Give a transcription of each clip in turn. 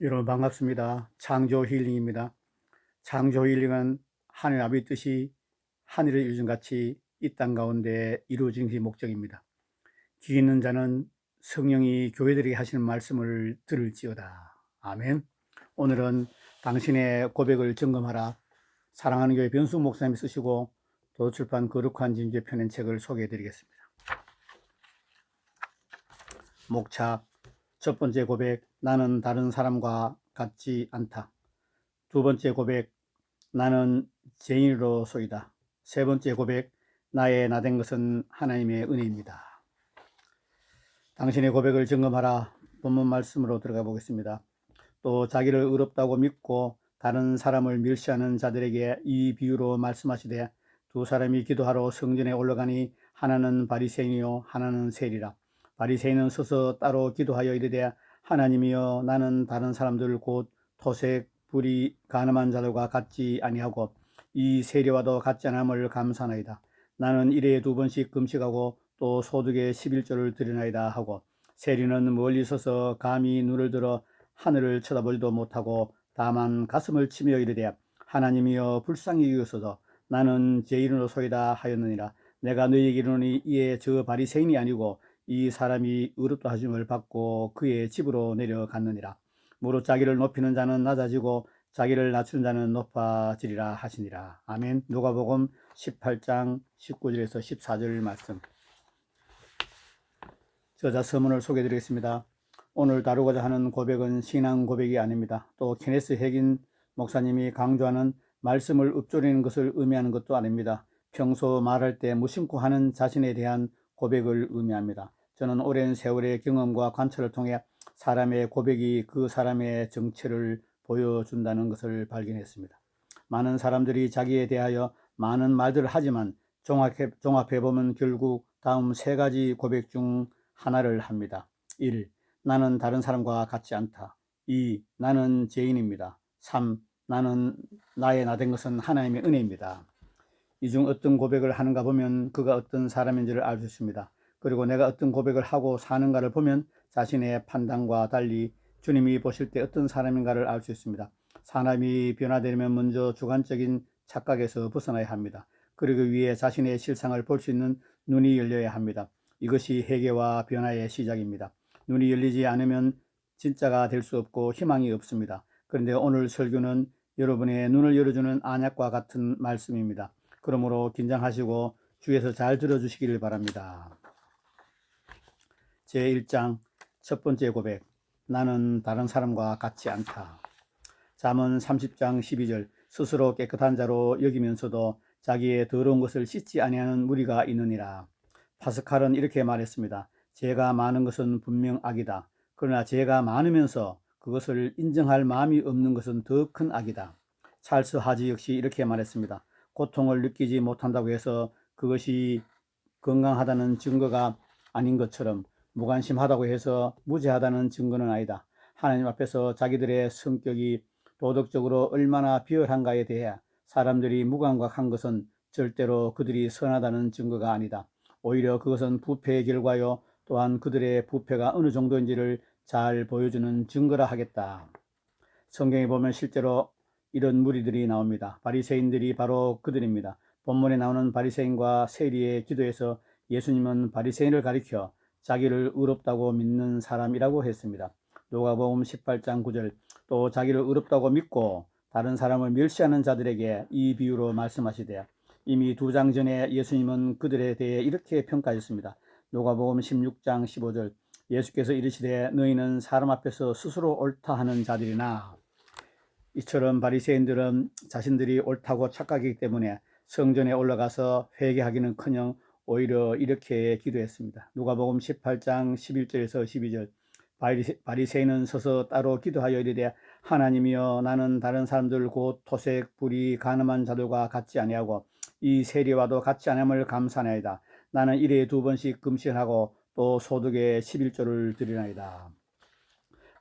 여러분 반갑습니다. 창조 힐링입니다. 창조 힐링은 하늘 아버지 뜻이 하늘의 요즘같이 이 땅 가운데 이루어진 게 목적입니다. 귀 있는 자는 성령이 교회들에게 하시는 말씀을 들을지어다. 아멘. 오늘은 당신의 고백을 점검하라. 사랑하는 교회 변수 목사님이 쓰시고 도서출판 거룩한 진주에 펴낸 책을 소개해 드리겠습니다. 목차 첫 번째 고백, 나는 다른 사람과 같지 않다. 두 번째 고백, 나는 죄인으로소이다. 세 번째 고백, 나의 나된 것은 하나님의 은혜입니다. 당신의 고백을 점검하라. 본문 말씀으로 들어가 보겠습니다. 또 자기를 의롭다고 믿고 다른 사람을 멸시하는 자들에게 이 비유로 말씀하시되, 두 사람이 기도하러 성전에 올라가니 하나는 바리새인이요 하나는 세리라. 바리새인은 서서 따로 기도하여 이르되, 하나님이여, 나는 다른 사람들 곧 토색, 불의, 가늠한 자들과 같지 아니하고 이 세리와도 같지 않음을 감사하나이다. 나는 일에 2번씩 금식하고 또 소득의 11조를 드리나이다 하고, 세리는 멀리 서서 감히 눈을 들어 하늘을 쳐다보지도 못하고 다만 가슴을 치며 이르되, 하나님이여 불쌍히 여기소서, 나는 죄인으로소이다 하였느니라. 내가 너희에게 이르노니 이에 저 바리새인이 아니고 이 사람이 의롭다 하심을 받고 그의 집으로 내려갔느니라. 무릇 자기를 높이는 자는 낮아지고 자기를 낮추는 자는 높아지리라 하시니라. 아멘. 누가복음 18장 19절에서 14절 말씀. 저자 서문을 소개해 드리겠습니다. 오늘 다루고자 하는 고백은 신앙 고백이 아닙니다. 또 케네스 핵인 목사님이 강조하는 말씀을 읊조리는 것을 의미하는 것도 아닙니다. 평소 말할 때 무심코 하는 자신에 대한 고백을 의미합니다. 저는 오랜 세월의 경험과 관찰을 통해 사람의 고백이 그 사람의 정체를 보여준다는 것을 발견했습니다. 많은 사람들이 자기에 대하여 많은 말들을 하지만 종합해보면 결국 다음 세 가지 고백 중 하나를 합니다. 1. 나는 다른 사람과 같지 않다. 2. 나는 죄인입니다. 3. 나는 나의 나된 것은 하나님의 은혜입니다. 이 중 어떤 고백을 하는가 보면 그가 어떤 사람인지를 알 수 있습니다. 그리고 내가 어떤 고백을 하고 사는가를 보면 자신의 판단과 달리 주님이 보실 때 어떤 사람인가를 알 수 있습니다. 사람이 변화되려면 먼저 주관적인 착각에서 벗어나야 합니다. 그러기 위해 자신의 실상을 볼 수 있는 눈이 열려야 합니다. 이것이 회개와 변화의 시작입니다. 눈이 열리지 않으면 진짜가 될 수 없고 희망이 없습니다. 그런데 오늘 설교는 여러분의 눈을 열어주는 안약과 같은 말씀입니다. 그러므로 긴장하시고 주에서 잘 들어주시기를 바랍니다. 제1장 첫 번째 고백, 나는 다른 사람과 같지 않다. 잠언 30장 12절, 스스로 깨끗한 자로 여기면서도 자기의 더러운 것을 씻지 아니하는 무리가 있느니라. 파스칼은 이렇게 말했습니다. 죄가 많은 것은 분명 악이다. 그러나 죄가 많으면서 그것을 인정할 마음이 없는 것은 더 큰 악이다. 찰스 하지 역시 이렇게 말했습니다. 고통을 느끼지 못한다고 해서 그것이 건강하다는 증거가 아닌 것처럼 무관심하다고 해서 무죄하다는 증거는 아니다. 하나님 앞에서 자기들의 성격이 도덕적으로 얼마나 비열한가에 대해 사람들이 무감각한 것은 절대로 그들이 선하다는 증거가 아니다. 오히려 그것은 부패의 결과요, 또한 그들의 부패가 어느 정도인지를 잘 보여주는 증거라 하겠다. 성경에 보면 실제로 이런 무리들이 나옵니다. 바리새인들이 바로 그들입니다. 본문에 나오는 바리새인과 세리의 기도에서 예수님은 바리새인을 가리켜 자기를 의롭다고 믿는 사람이라고 했습니다. 누가복음 18장 9절, 또 자기를 의롭다고 믿고 다른 사람을 멸시하는 자들에게 이 비유로 말씀하시되, 이미 2장 전에 예수님은 그들에 대해 이렇게 평가하셨습니다. 누가복음 16장 15절, 예수께서 이르시되 너희는 사람 앞에서 스스로 옳다 하는 자들이나. 이처럼 바리새인들은 자신들이 옳다고 착각이기 때문에 성전에 올라가서 회개하기는커녕 오히려 이렇게 기도했습니다. 누가복음 18장 11절에서 12절, 바리새인은 서서 따로 기도하여 이르되, 하나님이여, 나는 다른 사람들 곧 토색, 불의, 가늠한 자들과 같지 아니하고 이 세리와도 같지 않음을 감사하나이다. 나는 일에 2번씩 금식하고 또 소득의 11조를 드리나이다.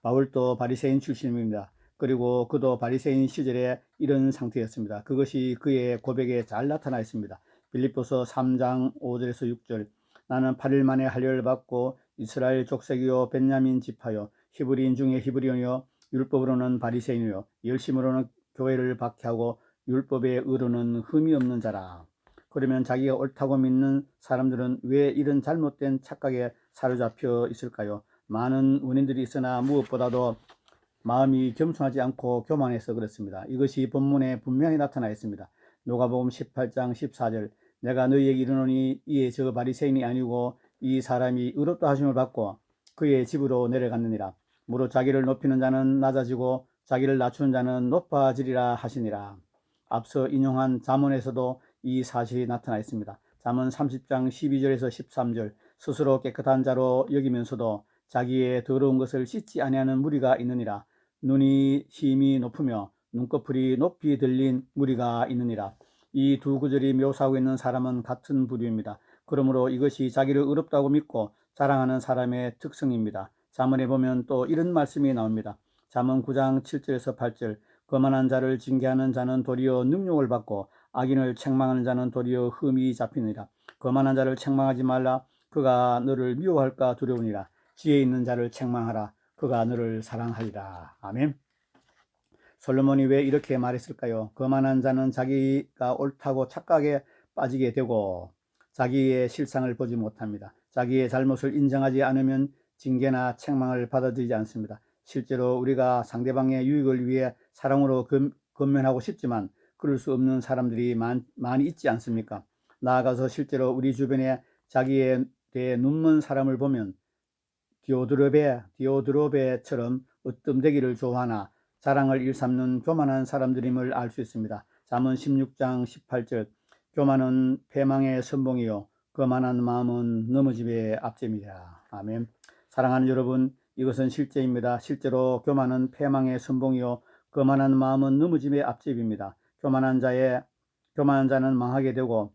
바울도 바리새인 출신입니다. 그리고 그도 바리새인 시절에 이런 상태였습니다. 그것이 그의 고백에 잘 나타나 있습니다. 빌립보서 3장 5절에서 6절, 나는 8일 만에 할례를 받고 이스라엘 족속이요 벤야민 지파요 히브리인 중에 히브리인이요 율법으로는 바리새인이요 열심으로는 교회를 박해하고 율법의 의로는 흠이 없는 자라. 그러면 자기가 옳다고 믿는 사람들은 왜 이런 잘못된 착각에 사로잡혀 있을까요? 많은 원인들이 있으나 무엇보다도 마음이 겸손하지 않고 교만해서 그렇습니다. 이것이 본문에 분명히 나타나 있습니다. 누가복음 18장 14절 내가 너희에게 이르노니 이에 저 바리새인이 아니고 이 사람이 의롭다 하심을 받고 그의 집으로 내려갔느니라. 무릇 자기를 높이는 자는 낮아지고 자기를 낮추는 자는 높아지리라 하시니라. 앞서 인용한 잠언에서도 이 사실이 나타나 있습니다. 잠언 30장 12절에서 13절 스스로 깨끗한 자로 여기면서도 자기의 더러운 것을 씻지 아니하는 무리가 있느니라. 눈이 힘이 높으며 눈꺼풀이 높이 들린 무리가 있느니라. 이 두 구절이 묘사하고 있는 사람은 같은 부류입니다. 그러므로 이것이 자기를 의롭다고 믿고 자랑하는 사람의 특성입니다. 잠언에 보면 또 이런 말씀이 나옵니다. 잠언 9장 7절에서 8절 거만한 자를 징계하는 자는 도리어 능욕을 받고 악인을 책망하는 자는 도리어 흠이 잡히느니라. 거만한 자를 책망하지 말라. 그가 너를 미워할까 두려우니라. 지혜 있는 자를 책망하라. 그가 너를 사랑하리라. 아멘. 솔로몬이 왜 이렇게 말했을까요? 거만한 자는 자기가 옳다고 착각에 빠지게 되고 자기의 실상을 보지 못합니다. 자기의 잘못을 인정하지 않으면 징계나 책망을 받아들이지 않습니다. 실제로 우리가 상대방의 유익을 위해 사랑으로 건면하고 싶지만 그럴 수 없는 사람들이 많이 있지 않습니까? 나아가서 실제로 우리 주변에 자기에 대해 눈먼 사람을 보면 디오드로베처럼 으뜸되기를 좋아하나 자랑을 일삼는 교만한 사람들임을 알 수 있습니다. 잠언 16장 18절 교만은 패망의 선봉이요 거만한 마음은 넘어짐의 앞짐이라. 아멘. 사랑하는 여러분, 이것은 실제입니다. 실제로 교만은 패망의 선봉이요 거만한 마음은 넘어짐의 앞집입니다. 교만한 자는 망하게 되고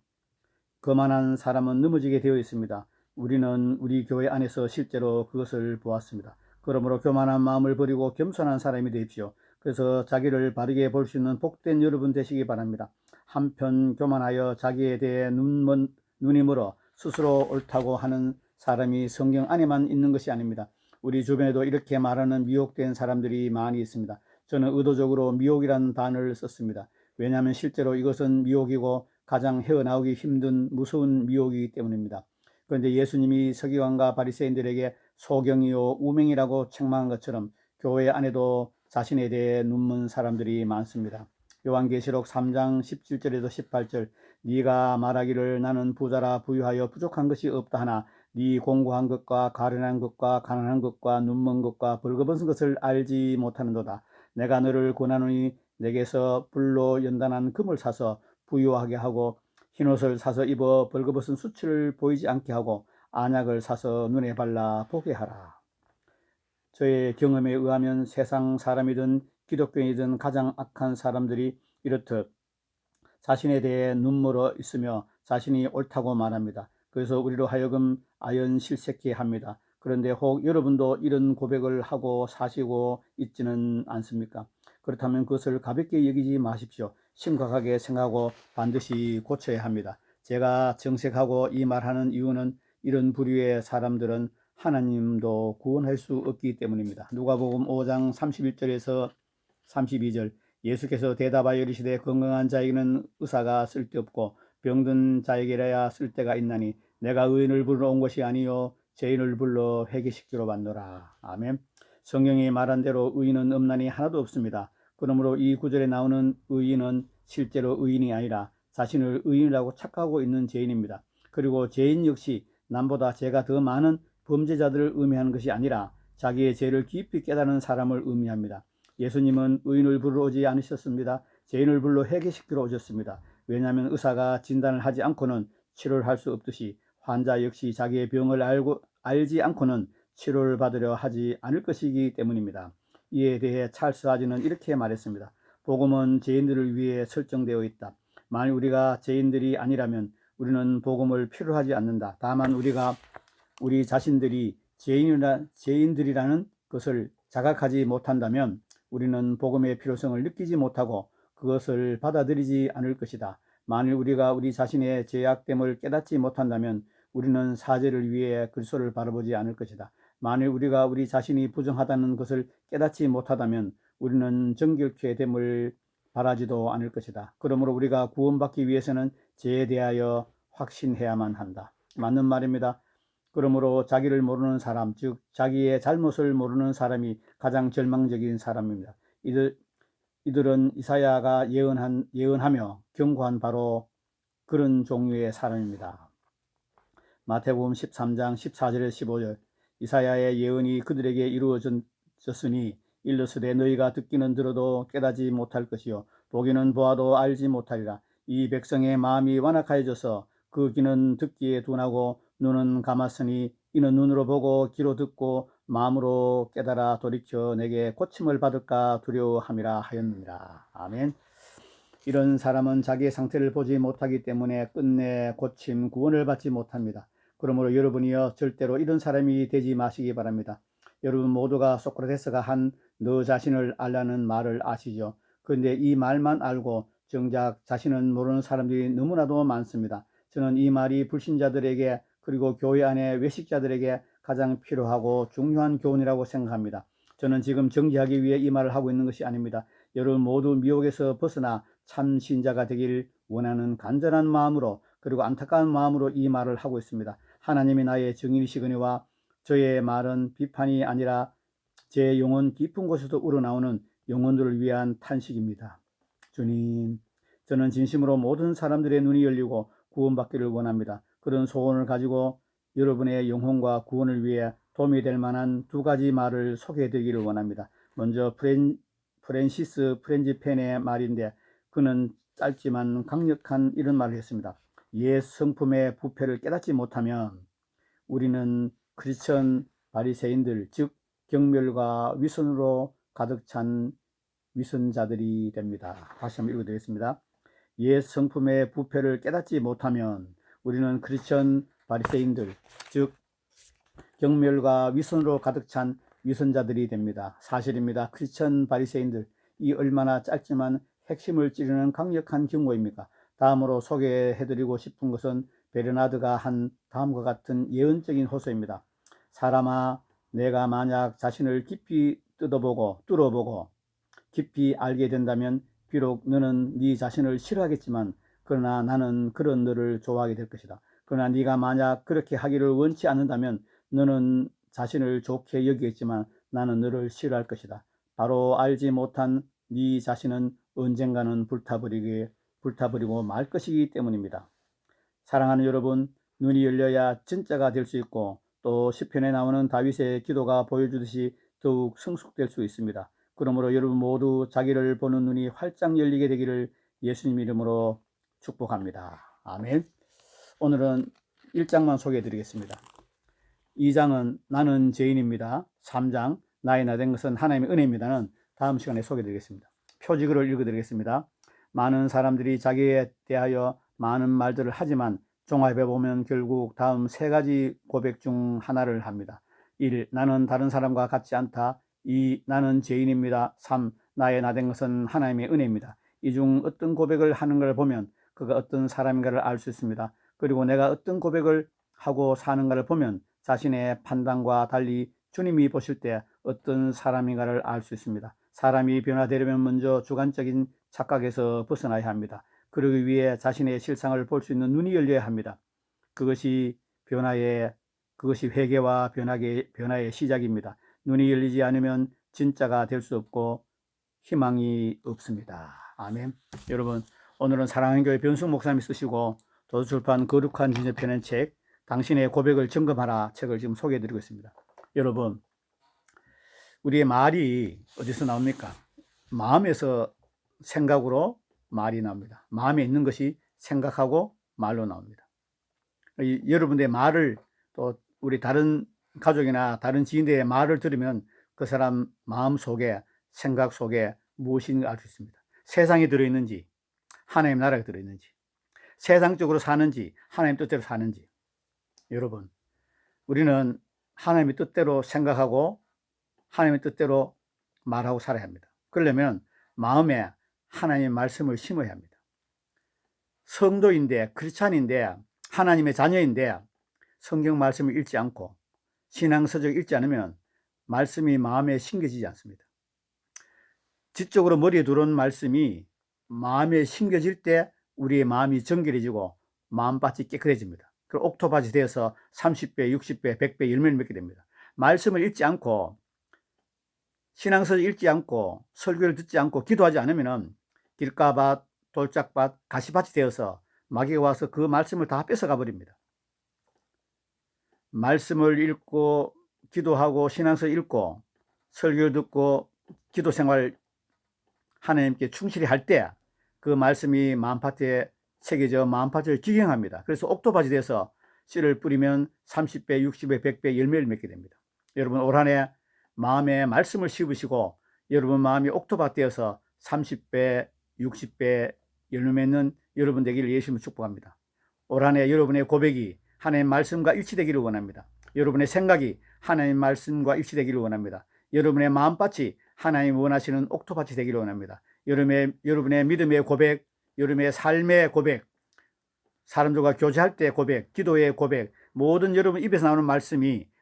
거만한 사람은 넘어지게 되어 있습니다. 우리는 우리 교회 안에서 실제로 그것을 보았습니다. 그러므로 교만한 마음을 버리고 겸손한 사람이 되십시오. 그래서 자기를 바르게 볼 수 있는 복된 여러분 되시기 바랍니다. 한편 교만하여 자기에 대해 눈이 멀어 스스로 옳다고 하는 사람이 성경 안에만 있는 것이 아닙니다. 우리 주변에도 이렇게 말하는 미혹된 사람들이 많이 있습니다. 저는 의도적으로 미혹이라는 단어를 썼습니다. 왜냐하면 실제로 이것은 미혹이고 가장 헤어나오기 힘든 무서운 미혹이기 때문입니다. 그런데 예수님이 서기관과 바리새인들에게 소경이요 우맹이라고 책망한 것처럼 교회 안에도 자신에 대해 눈먼 사람들이 많습니다. 요한계시록 3장 17절에서 18절 네가 말하기를 나는 부자라 부유하여 부족한 것이 없다 하나 네 공고한 것과 가련한 것과 가난한 것과 눈먼 것과 벌거벗은 것을 알지 못하는도다. 내가 너를 권하노니 내게서 불로 연단한 금을 사서 부유하게 하고 흰옷을 사서 입어 벌거벗은 수치를 보이지 않게 하고 안약을 사서 눈에 발라 보게 하라. 저의 경험에 의하면 세상 사람이든 기독교인이든 가장 악한 사람들이 이렇듯 자신에 대해 눈멀어 있으며 자신이 옳다고 말합니다. 그래서 우리로 하여금 아연실색케 합니다. 그런데 혹 여러분도 이런 고백을 하고 사시고 있지는 않습니까? 그렇다면 그것을 가볍게 여기지 마십시오. 심각하게 생각하고 반드시 고쳐야 합니다. 제가 정색하고 이 말하는 이유는 이런 부류의 사람들은 하나님도 구원할 수 없기 때문입니다. 누가복음 5장 31절에서 32절 예수께서 대답하여 이르시되 건강한 자에게는 의사가 쓸데없고 병든 자에게라야 쓸데가 있나니 내가 의인을 부르러 온 것이 아니요 죄인을 불러 회개시키러 왔노라. 아멘. 성경이 말한 대로 의인은 없나니 하나도 없습니다. 그러므로 이 구절에 나오는 의인은 실제로 의인이 아니라 자신을 의인이라고 착각하고 있는 죄인입니다. 그리고 죄인 역시 남보다 죄가 더 많은 범죄자들을 의미하는 것이 아니라 자기의 죄를 깊이 깨달은 사람을 의미합니다. 예수님은 의인을 부르러 오지 않으셨습니다. 죄인을 불러 회개시키러 오셨습니다. 왜냐하면 의사가 진단을 하지 않고는 치료를 할 수 없듯이 환자 역시 자기의 병을 알지 않고는 치료를 받으려 하지 않을 것이기 때문입니다. 이에 대해 찰스 하지는 이렇게 말했습니다. 복음은 죄인들을 위해 설정되어 있다. 만일 우리가 죄인들이 아니라면 우리는 복음을 필요로 하지 않는다. 다만 우리 자신들이 죄인들이라는 것을 자각하지 못한다면 우리는 복음의 필요성을 느끼지 못하고 그것을 받아들이지 않을 것이다. 만일 우리가 우리 자신의 죄악됨을 깨닫지 못한다면 우리는 사죄를 위해 그리스도를 바라보지 않을 것이다. 만일 우리가 우리 자신이 부정하다는 것을 깨닫지 못하다면 우리는 정결케 됨을 바라지도 않을 것이다. 그러므로 우리가 구원받기 위해서는 죄에 대하여 확신해야만 한다. 맞는 말입니다. 그러므로 자기를 모르는 사람, 즉 자기의 잘못을 모르는 사람이 가장 절망적인 사람입니다. 이들은 이사야가 예언하며 경고한 바로 그런 종류의 사람입니다. 마태복음 13장 14절에서 15절, 이사야의 예언이 그들에게 이루어졌으니 일러스되 너희가 듣기는 들어도 깨닫지 못할 것이요 보기는 보아도 알지 못하리라. 이 백성의 마음이 완악하여져서 그 귀는 듣기에 둔하고 눈은 감았으니 이는 눈으로 보고 귀로 듣고 마음으로 깨달아 돌이켜 내게 고침을 받을까 두려워함이라 하였느니라. 아멘. 이런 사람은 자기의 상태를 보지 못하기 때문에 끝내 고침, 구원을 받지 못합니다. 그러므로 여러분이요 절대로 이런 사람이 되지 마시기 바랍니다. 여러분 모두가 소크라테스가 한 너 자신을 알라는 말을 아시죠? 그런데 이 말만 알고 정작 자신은 모르는 사람들이 너무나도 많습니다. 저는 이 말이 불신자들에게 그리고 교회 안의 외식자들에게 가장 필요하고 중요한 교훈이라고 생각합니다. 저는 지금 정지하기 위해 이 말을 하고 있는 것이 아닙니다. 여러분 모두 미혹에서 벗어나 참 신자가 되길 원하는 간절한 마음으로 그리고 안타까운 마음으로 이 말을 하고 있습니다. 하나님이 나의 증인이시거니와 저의 말은 비판이 아니라 제 영혼 깊은 곳에서 우러나오는 영혼들을 위한 탄식입니다. 주님, 저는 진심으로 모든 사람들의 눈이 열리고 구원받기를 원합니다. 그런 소원을 가지고 여러분의 영혼과 구원을 위해 도움이 될 만한 두 가지 말을 소개해 드리기를 원합니다. 먼저 프랜시스 프렌지펜의 말인데 그는 짧지만 강력한 이런 말을 했습니다. 옛 성품의 부패를 깨닫지 못하면 우리는 크리스천 바리새인들, 즉 경멸과 위선으로 가득 찬 위선자들이 됩니다. 다시 한번 읽어드리겠습니다. 옛 성품의 부패를 깨닫지 못하면 우리는 크리스천 바리새인들, 즉 경멸과 위선으로 가득 찬 위선자들이 됩니다. 사실입니다. 크리스천 바리새인들, 이 얼마나 짧지만 핵심을 찌르는 강력한 경고입니까? 다음으로 소개해드리고 싶은 것은 베르나드가 한 다음과 같은 예언적인 호소입니다. 사람아, 내가 만약 자신을 깊이 뚫어보고 깊이 알게 된다면 비록 너는 네 자신을 싫어하겠지만 그러나 나는 그런 너를 좋아하게 될 것이다. 그러나 네가 만약 그렇게 하기를 원치 않는다면 너는 자신을 좋게 여기겠지만 나는 너를 싫어할 것이다. 바로 알지 못한 네 자신은 언젠가는 불타버리고 말 것이기 때문입니다. 사랑하는 여러분, 눈이 열려야 진짜가 될 수 있고 또 시편에 나오는 다윗의 기도가 보여주듯이 더욱 성숙될 수 있습니다. 그러므로 여러분 모두 자기를 보는 눈이 활짝 열리게 되기를 예수님 이름으로 축복합니다. 아멘. 오늘은 1장만 소개해 드리겠습니다. 2장은 나는 죄인입니다. 3장 나의 나 된 것은 하나님의 은혜입니다는 다음 시간에 소개해 드리겠습니다. 표지글을 읽어 드리겠습니다. 많은 사람들이 자기에 대하여 많은 말들을 하지만 종합해 보면 결국 다음 세 가지 고백 중 하나를 합니다. 1. 나는 다른 사람과 같지 않다. 2. 나는 죄인입니다. 3. 나의 나 된 것은 하나님의 은혜입니다. 이 중 어떤 고백을 하는 걸 보면 그가 어떤 사람인가를 알 수 있습니다. 그리고 내가 어떤 고백을 하고 사는가를 보면 자신의 판단과 달리 주님이 보실 때 어떤 사람인가를 알 수 있습니다. 사람이 변화되려면 먼저 주관적인 착각에서 벗어나야 합니다. 그러기 위해 자신의 실상을 볼 수 있는 눈이 열려야 합니다. 그것이 회개와 변화의 시작입니다. 눈이 열리지 않으면 진짜가 될 수 없고 희망이 없습니다. 아멘. 여러분, 오늘은 사랑하는 교회 변숙 목사님이 쓰시고 도서출판 거룩한 진저 펴낸 책 당신의 고백을 점검하라 책을 지금 소개해드리고 있습니다. 여러분, 우리의 말이 어디서 나옵니까? 마음에서 생각으로 말이 나옵니다. 마음에 있는 것이 생각하고 말로 나옵니다. 여러분의 말을 또 우리 다른 가족이나 다른 지인들의 말을 들으면 그 사람 마음 속에 생각 속에 무엇인가 알 수 있습니다. 세상이 들어있는지 하나님 나라가 들어있는지 세상적으로 사는지 하나님 뜻대로 사는지. 여러분, 우리는 하나님의 뜻대로 생각하고 하나님의 뜻대로 말하고 살아야 합니다. 그러려면 마음에 하나님의 말씀을 심어야 합니다. 성도인데 크리스찬인데 하나님의 자녀인데 성경 말씀을 읽지 않고 신앙 서적 읽지 않으면 말씀이 마음에 심겨지지 않습니다. 지적으로 머리에 들어온 말씀이 마음에 심겨질 때 우리의 마음이 정결해지고 마음밭이 깨끗해집니다. 그리고 옥토밭이 되어서 30배, 60배, 100배 열매를 맺게 됩니다. 말씀을 읽지 않고 신앙서적 읽지 않고 설교를 듣지 않고 기도하지 않으면 길가밭, 돌짝밭, 가시밭이 되어서 마귀가 와서 그 말씀을 다 뺏어가 버립니다. 말씀을 읽고 기도하고 신앙서 읽고 설교를 듣고 기도 생활 하나님께 충실히 할 때 그 말씀이 마음밭에 새겨져 마음밭을 기경합니다. 그래서 옥토밭이 돼서 씨를 뿌리면 30배, 60배, 100배 열매를 맺게 됩니다. 여러분 올 한 해 마음에 말씀을 씹으시고 여러분 마음이 옥토밭 되어서 30배, 60배 열매 맺는 여러분 되기를 예수님을 축복합니다. 올 한 해 여러분의 고백이 하나님 말씀과 일치되기를 원합니다. 여러분의 생각이 하나님 말씀과 일치되기를 원합니다. 여러분의 마음밭이 하나님 원하시는 옥토밭이 되기를 원합니다. 여러분의 믿음의 고백, 여러분의 삶의 고백, 사람들과 교제할 때 고백, 기도의 고백, 모든 여러분 입에서 나오는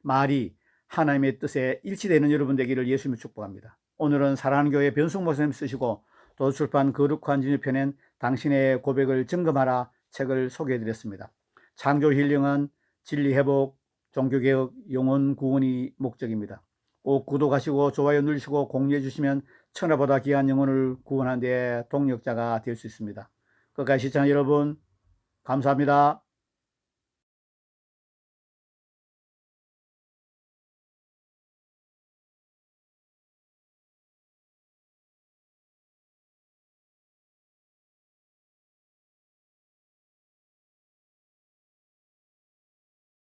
말이 하나님의 뜻에 일치되는 여러분 되기를 예수님을 축복합니다. 오늘은 사랑하는 교회 변숙 목사님 쓰시고 도서출판 거룩한 진유 편엔 당신의 고백을 점검하라 책을 소개해 드렸습니다. 창조 힐링은 진리 회복, 종교개혁, 영혼 구원이 목적입니다. 꼭 구독하시고 좋아요 누르시고 공유해 주시면 천하보다 귀한 영혼을 구원하는 데 동력자가 될 수 있습니다. 끝까지 시청해 여러분 감사합니다.